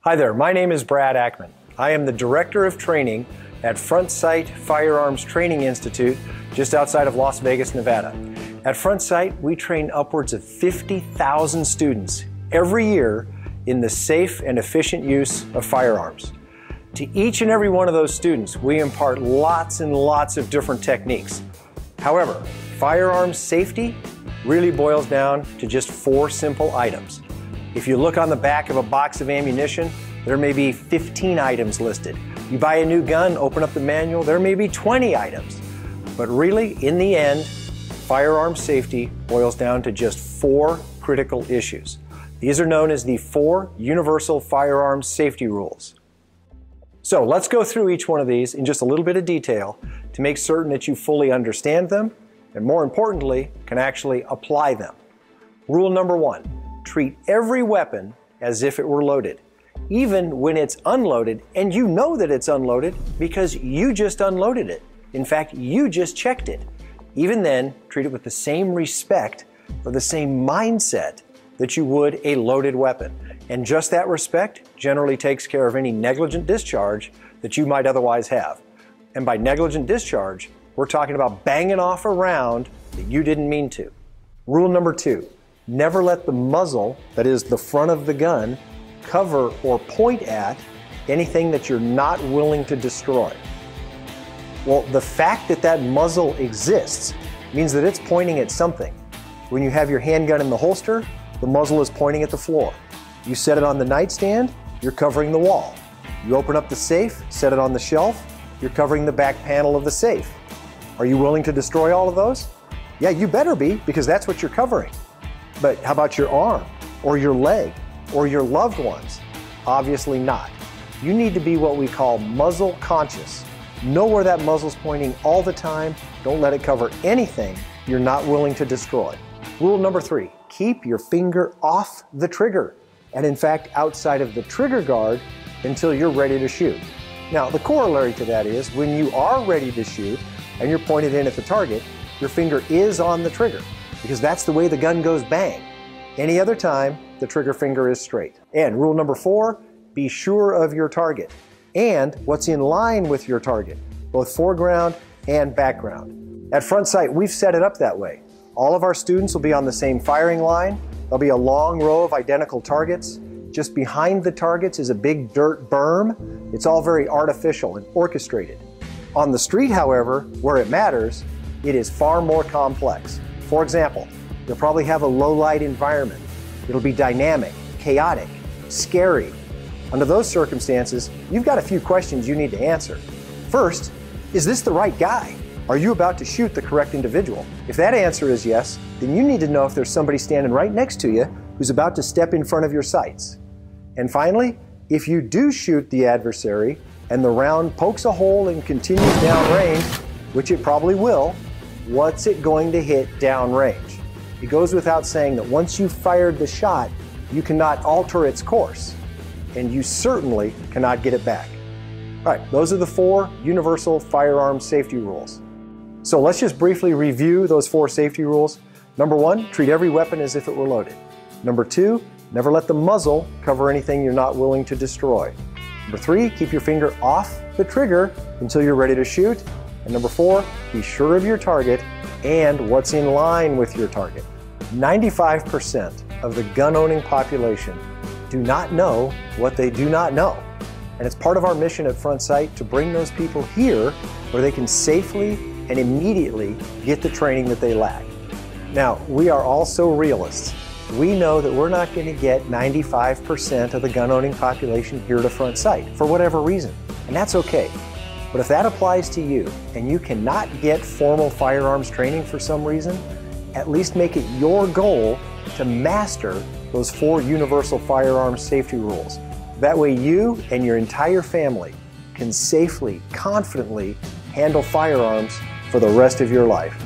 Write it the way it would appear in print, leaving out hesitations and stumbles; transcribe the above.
Hi there, my name is Brad Ackman. I am the Director of Training at Front Sight Firearms Training Institute just outside of Las Vegas, Nevada. At Front Sight, we train upwards of 50,000 students every year in the safe and efficient use of firearms. To each and every one of those students, we impart lots and lots of different techniques. However, firearms safety really boils down to just 4 simple items. If you look on the back of a box of ammunition, there may be 15 items listed. You buy a new gun, open up the manual, there may be 20 items. But really, in the end, firearm safety boils down to just 4 critical issues. These are known as the 4 Universal Firearms Safety Rules. So let's go through each one of these in just a little bit of detail to make certain that you fully understand them and, more importantly, can actually apply them. Rule number 1. Treat every weapon as if it were loaded, even when it's unloaded and you know that it's unloaded because you just unloaded it. In fact, you just checked it. Even then, treat it with the same respect or the same mindset that you would a loaded weapon. And just that respect generally takes care of any negligent discharge that you might otherwise have. And by negligent discharge, we're talking about banging off a round that you didn't mean to. Rule number 2. Never let the muzzle, that is the front of the gun, cover or point at anything that you're not willing to destroy. Well, the fact that that muzzle exists means that it's pointing at something. When you have your handgun in the holster, the muzzle is pointing at the floor. You set it on the nightstand, you're covering the wall. You open up the safe, set it on the shelf, you're covering the back panel of the safe. Are you willing to destroy all of those? Yeah, you better be, because that's what you're covering. But how about your arm, or your leg, or your loved ones? Obviously not. You need to be what we call muzzle conscious. Know where that muzzle's pointing all the time. Don't let it cover anything you're not willing to destroy. Rule number 3, keep your finger off the trigger, and in fact outside of the trigger guard until you're ready to shoot. Now, the corollary to that is when you are ready to shoot and you're pointed in at the target, your finger is on the trigger, because that's the way the gun goes bang. Any other time, the trigger finger is straight. And rule number 4, be sure of your target and what's in line with your target, both foreground and background. At Front Sight, we've set it up that way. All of our students will be on the same firing line. There'll be a long row of identical targets. Just behind the targets is a big dirt berm. It's all very artificial and orchestrated. On the street, however, where it matters, it is far more complex. For example, you'll probably have a low-light environment. It'll be dynamic, chaotic, scary. Under those circumstances, you've got a few questions you need to answer. First, is this the right guy? Are you about to shoot the correct individual? If that answer is yes, then you need to know if there's somebody standing right next to you who's about to step in front of your sights. And finally, if you do shoot the adversary and the round pokes a hole and continues downrange, which it probably will, what's it going to hit downrange? It goes without saying that once you've fired the shot, you cannot alter its course, and you certainly cannot get it back. All right, those are the 4 Universal Firearms Safety Rules. So let's just briefly review those 4 safety rules. Number 1, treat every weapon as if it were loaded. Number 2, never let the muzzle cover anything you're not willing to destroy. Number 3, keep your finger off the trigger until you're ready to shoot. And number 4, be sure of your target and what's in line with your target. 95% of the gun-owning population do not know what they do not know. And it's part of our mission at Front Sight to bring those people here where they can safely and immediately get the training that they lack. Now, we are also realists. We know that we're not going to get 95% of the gun-owning population here to Front Sight for whatever reason, and that's okay. But if that applies to you and you cannot get formal firearms training for some reason, at least make it your goal to master those 4 Universal Firearms Safety Rules. That way you and your entire family can safely, confidently handle firearms for the rest of your life.